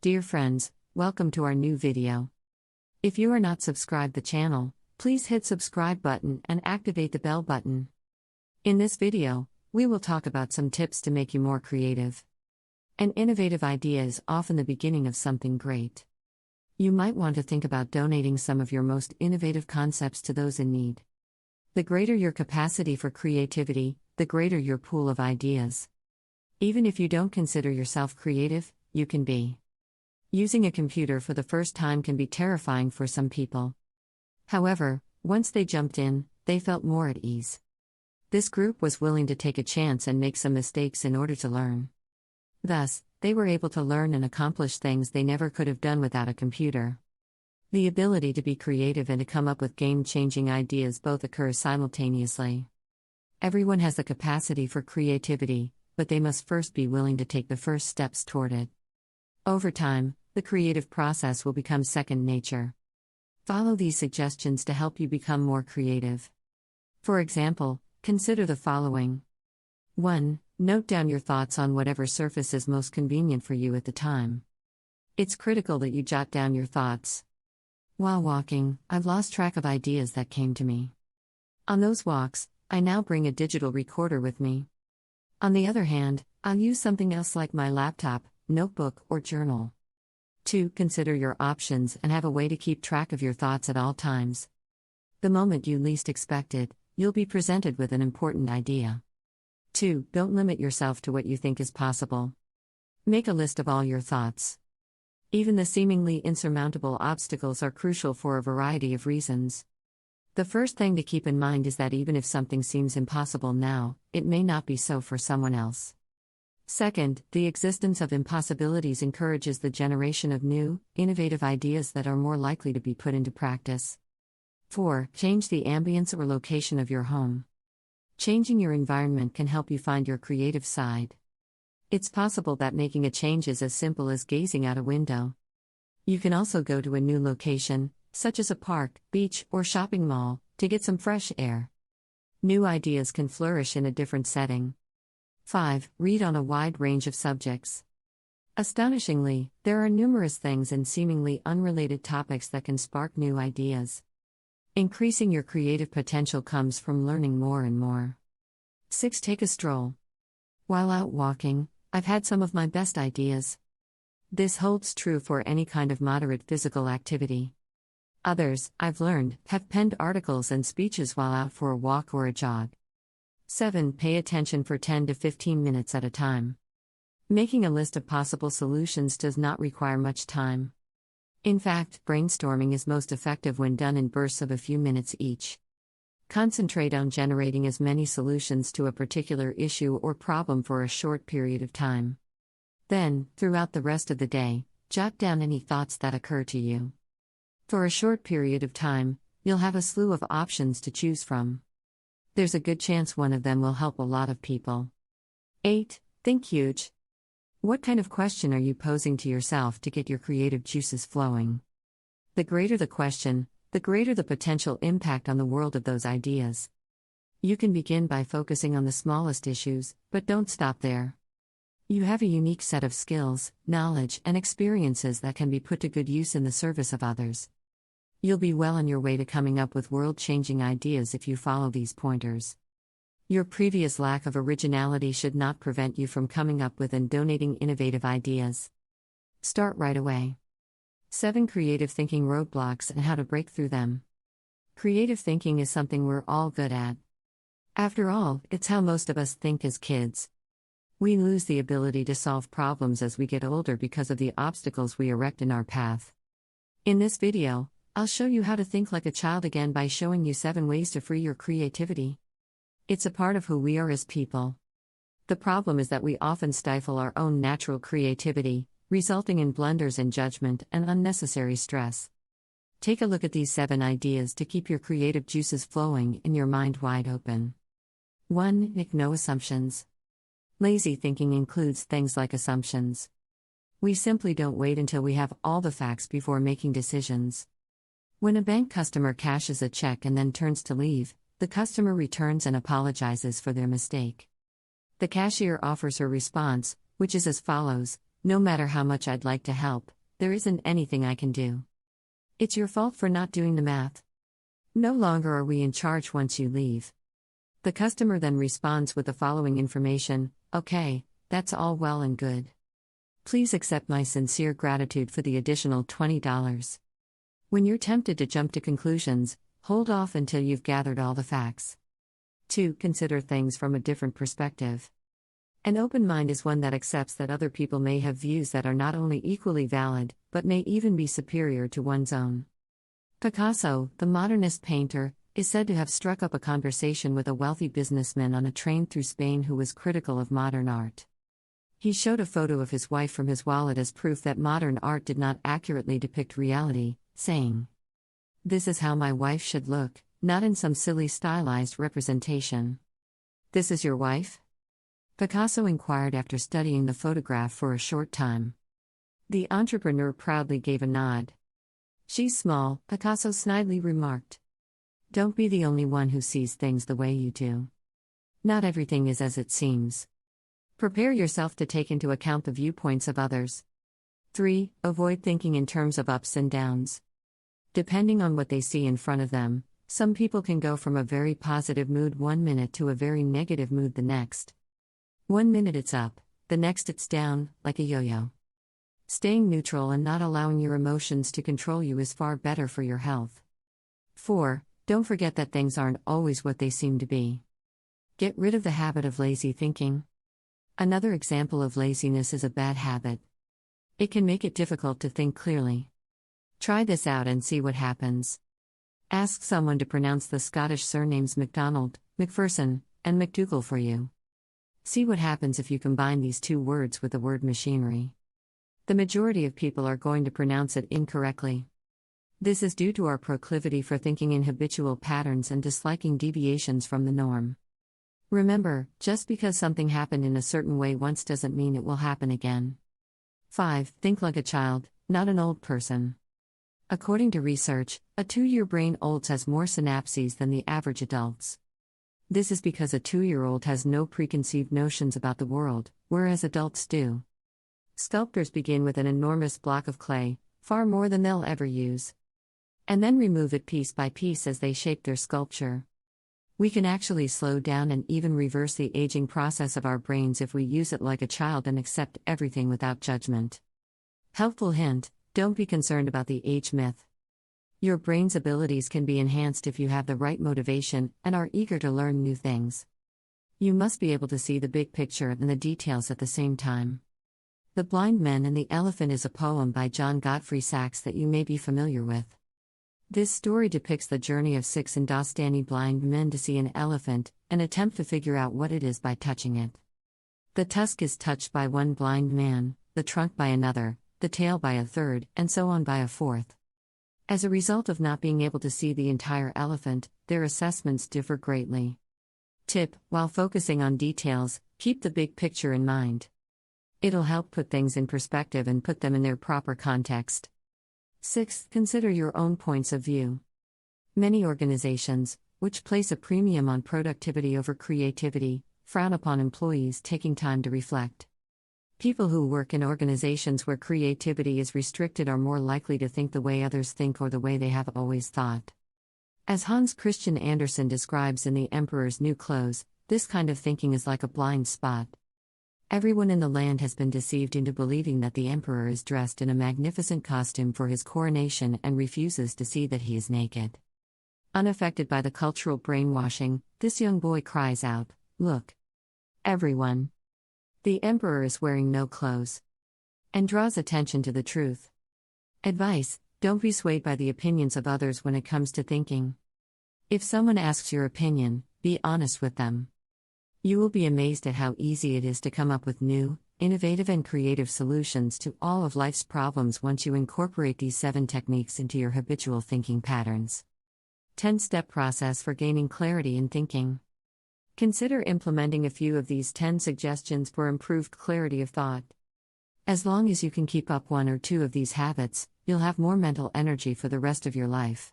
Dear friends, welcome to our new video. If you are not subscribed the channel, please hit subscribe button and activate the bell button. In this video, we will talk about some tips to make you more creative. An innovative idea is often the beginning of something great. You might want to think about donating some of your most innovative concepts to those in need. The greater your capacity for creativity, the greater your pool of ideas. Even if you don't consider yourself creative, you can be. Using a computer for the first time can be terrifying for some people. However, once they jumped in, they felt more at ease. This group was willing to take a chance and make some mistakes in order to learn. Thus, they were able to learn and accomplish things they never could have done without a computer. The ability to be creative and to come up with game-changing ideas both occur simultaneously. Everyone has the capacity for creativity, but they must first be willing to take the first steps toward it. Over time, the creative process will become second nature. Follow these suggestions to help you become more creative. For example, consider the following. 1. Note down your thoughts on whatever surface is most convenient for you at the time. It's critical that you jot down your thoughts. While walking, I've lost track of ideas that came to me. On those walks, I now bring a digital recorder with me. On the other hand, I'll use something else like my laptop, notebook, or journal. 2. Consider your options and have a way to keep track of your thoughts at all times. The moment you least expect it, you'll be presented with an important idea. 2. Don't limit yourself to what you think is possible. Make a list of all your thoughts. Even the seemingly insurmountable obstacles are crucial for a variety of reasons. The first thing to keep in mind is that even if something seems impossible now, it may not be so for someone else. Second, the existence of impossibilities encourages the generation of new, innovative ideas that are more likely to be put into practice. 4. Change the ambience or location of your home. Changing your environment can help you find your creative side. It's possible that making a change is as simple as gazing out a window. You can also go to a new location, such as a park, beach, or shopping mall, to get some fresh air. New ideas can flourish in a different setting. 5. Read on a wide range of subjects. Astonishingly, there are numerous things and seemingly unrelated topics that can spark new ideas. Increasing your creative potential comes from learning more and more. 6. Take a stroll. While out walking, I've had some of my best ideas. This holds true for any kind of moderate physical activity. Others, I've learned, have penned articles and speeches while out for a walk or a jog. 7. Pay attention for 10 to 15 minutes at a time. Making a list of possible solutions does not require much time. In fact, brainstorming is most effective when done in bursts of a few minutes each. Concentrate on generating as many solutions to a particular issue or problem for a short period of time. Then, throughout the rest of the day, jot down any thoughts that occur to you. For a short period of time, you'll have a slew of options to choose from. There's a good chance one of them will help a lot of people. 8. Think huge. What kind of question are you posing to yourself to get your creative juices flowing? The greater the question, the greater the potential impact on the world of those ideas. You can begin by focusing on the smallest issues, but don't stop there. You have a unique set of skills, knowledge, and experiences that can be put to good use in the service of others. You'll be well on your way to coming up with world-changing ideas if you follow these pointers. Your previous lack of originality should not prevent you from coming up with and donating innovative ideas. Start right away. 7. Creative thinking roadblocks and how to break through them. Creative thinking is something we're all good at. After all, it's how most of us think as kids. We lose the ability to solve problems as we get older because of the obstacles we erect in our path. In this video, I'll show you how to think like a child again by showing you 7 ways to free your creativity. It's a part of who we are as people. The problem is that we often stifle our own natural creativity, resulting in blunders in judgment and unnecessary stress. Take a look at these 7 ideas to keep your creative juices flowing and your mind wide open. 1. Make no assumptions. Lazy thinking includes things like assumptions. We simply don't wait until we have all the facts before making decisions. When a bank customer cashes a check and then turns to leave, the customer returns and apologizes for their mistake. The cashier offers her response, which is as follows: No matter how much I'd like to help, there isn't anything I can do. It's your fault for not doing the math. No longer are we in charge once you leave. The customer then responds with the following information: okay, that's all well and good. Please accept my sincere gratitude for the additional $20. When you're tempted to jump to conclusions, hold off until you've gathered all the facts. 2. Consider things from a different perspective. An open mind is one that accepts that other people may have views that are not only equally valid, but may even be superior to one's own. Picasso, the modernist painter, is said to have struck up a conversation with a wealthy businessman on a train through Spain who was critical of modern art. He showed a photo of his wife from his wallet as proof that modern art did not accurately depict reality, saying, "This is how my wife should look, not in some silly stylized representation." "This is your wife?" Picasso inquired after studying the photograph for a short time. The entrepreneur proudly gave a nod. "She's small," Picasso snidely remarked. Don't be the only one who sees things the way you do. Not everything is as it seems. Prepare yourself to take into account the viewpoints of others. 3. Avoid thinking in terms of ups and downs. Depending on what they see in front of them, some people can go from a very positive mood 1 minute to a very negative mood the next. 1 minute it's up, the next it's down, like a yo-yo. Staying neutral and not allowing your emotions to control you is far better for your health. 4. Don't forget that things aren't always what they seem to be. Get rid of the habit of lazy thinking. Another example of laziness is a bad habit. It can make it difficult to think clearly. Try this out and see what happens. Ask someone to pronounce the Scottish surnames MacDonald, McPherson, and McDougall for you. See what happens if you combine these two words with the word machinery. The majority of people are going to pronounce it incorrectly. This is due to our proclivity for thinking in habitual patterns and disliking deviations from the norm. Remember, just because something happened in a certain way once doesn't mean it will happen again. 5. Think like a child, not an old person. According to research, a 2-year brain old has more synapses than the average adult's. This is because a 2-year-old has no preconceived notions about the world, whereas adults do. Sculptors begin with an enormous block of clay, far more than they'll ever use, and then remove it piece by piece as they shape their sculpture. We can actually slow down and even reverse the aging process of our brains if we use it like a child and accept everything without judgment. Helpful hint: don't be concerned about the age myth. Your brain's abilities can be enhanced if you have the right motivation and are eager to learn new things. You must be able to see the big picture and the details at the same time. The Blind Men and the Elephant is a poem by John Godfrey Sachs that you may be familiar with. This story depicts the journey of 6 Hindustani blind men to see an elephant and attempt to figure out what it is by touching it. The tusk is touched by one blind man, the trunk by another, the tail by a third, and so on by a fourth. As a result of not being able to see the entire elephant, their assessments differ greatly. Tip: while focusing on details, keep the big picture in mind. It'll help put things in perspective and put them in their proper context. 6. Consider your own points of view. Many organizations, which place a premium on productivity over creativity, frown upon employees taking time to reflect. People who work in organizations where creativity is restricted are more likely to think the way others think or the way they have always thought. As Hans Christian Andersen describes in The Emperor's New Clothes, this kind of thinking is like a blind spot. Everyone in the land has been deceived into believing that the emperor is dressed in a magnificent costume for his coronation and refuses to see that he is naked. Unaffected by the cultural brainwashing, this young boy cries out, "Look! Everyone! The emperor is wearing no clothes," and draws attention to the truth. Advice: don't be swayed by the opinions of others when it comes to thinking. If someone asks your opinion, be honest with them. You will be amazed at how easy it is to come up with new, innovative and creative solutions to all of life's problems once you incorporate these 7 techniques into your habitual thinking patterns. 10-step process for gaining clarity in thinking. Consider implementing a few of these 10 suggestions for improved clarity of thought. As long as you can keep up 1 or 2 of these habits, you'll have more mental energy for the rest of your life.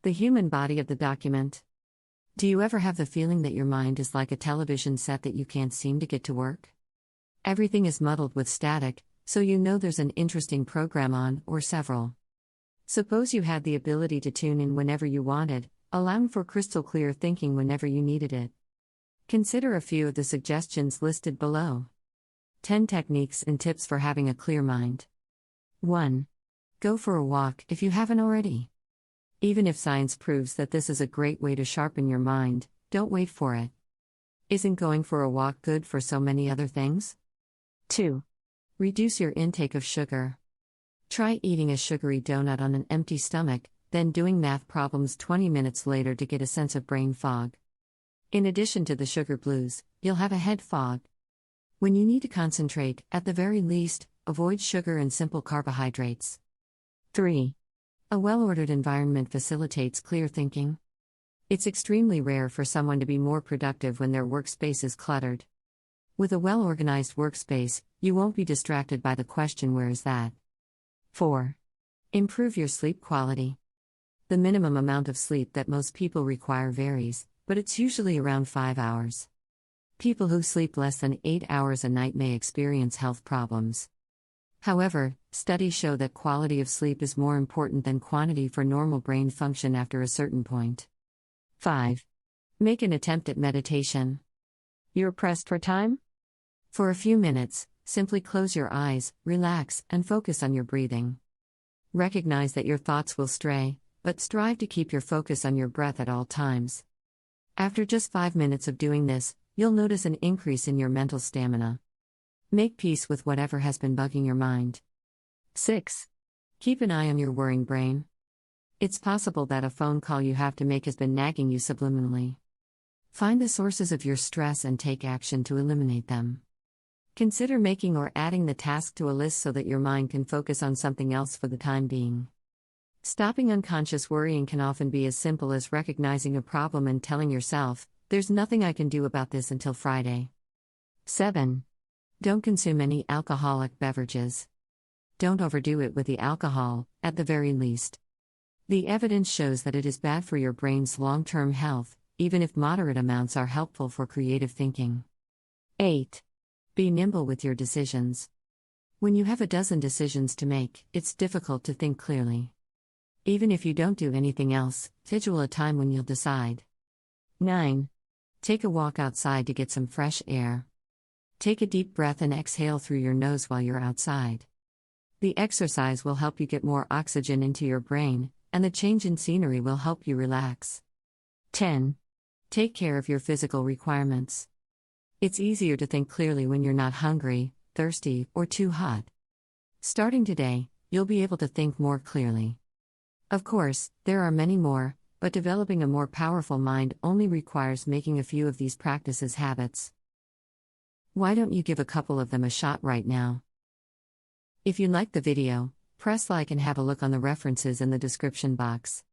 The human body of the document. Do you ever have the feeling that your mind is like a television set that you can't seem to get to work? Everything is muddled with static, so you know there's an interesting program on, or several. Suppose you had the ability to tune in whenever you wanted, allowing for crystal clear thinking whenever you needed it. Consider a few of the suggestions listed below. 10 techniques and tips for having a clear mind. 1. Go for a walk if you haven't already. Even if science proves that this is a great way to sharpen your mind, don't wait for it. Isn't going for a walk good for so many other things? 2. Reduce your intake of sugar. Try eating a sugary donut on an empty stomach, then doing math problems 20 minutes later to get a sense of brain fog. In addition to the sugar blues, you'll have a head fog. When you need to concentrate, at the very least, avoid sugar and simple carbohydrates. 3. A well-ordered environment facilitates clear thinking. It's extremely rare for someone to be more productive when their workspace is cluttered. With a well-organized workspace, you won't be distracted by the question, "Where is that?" 4. Improve your sleep quality. The minimum amount of sleep that most people require varies, but it's usually around 5 hours. People who sleep less than 8 hours a night may experience health problems. However, studies show that quality of sleep is more important than quantity for normal brain function after a certain point. 5. Make an attempt at meditation. You're pressed for time? For a few minutes, simply close your eyes, relax, and focus on your breathing. Recognize that your thoughts will stray, but strive to keep your focus on your breath at all times. After just 5 minutes of doing this, you'll notice an increase in your mental stamina. Make peace with whatever has been bugging your mind. 6. Keep an eye on your worrying brain. It's possible that a phone call you have to make has been nagging you subliminally. Find the sources of your stress and take action to eliminate them. Consider making or adding the task to a list so that your mind can focus on something else for the time being. Stopping unconscious worrying can often be as simple as recognizing a problem and telling yourself, "There's nothing I can do about this until Friday." 7. Don't consume any alcoholic beverages. Don't overdo it with the alcohol, at the very least. The evidence shows that it is bad for your brain's long-term health, even if moderate amounts are helpful for creative thinking. 8. Be nimble with your decisions. When you have a dozen decisions to make, it's difficult to think clearly. Even if you don't do anything else, schedule a time when you'll decide. 9. Take a walk outside to get some fresh air. Take a deep breath and exhale through your nose while you're outside. The exercise will help you get more oxygen into your brain, and the change in scenery will help you relax. 10. Take care of your physical requirements. It's easier to think clearly when you're not hungry, thirsty, or too hot. Starting today, you'll be able to think more clearly. Of course, there are many more, but developing a more powerful mind only requires making a few of these practices habits. Why don't you give a couple of them a shot right now? If you liked the video, press like and have a look on the references in the description box.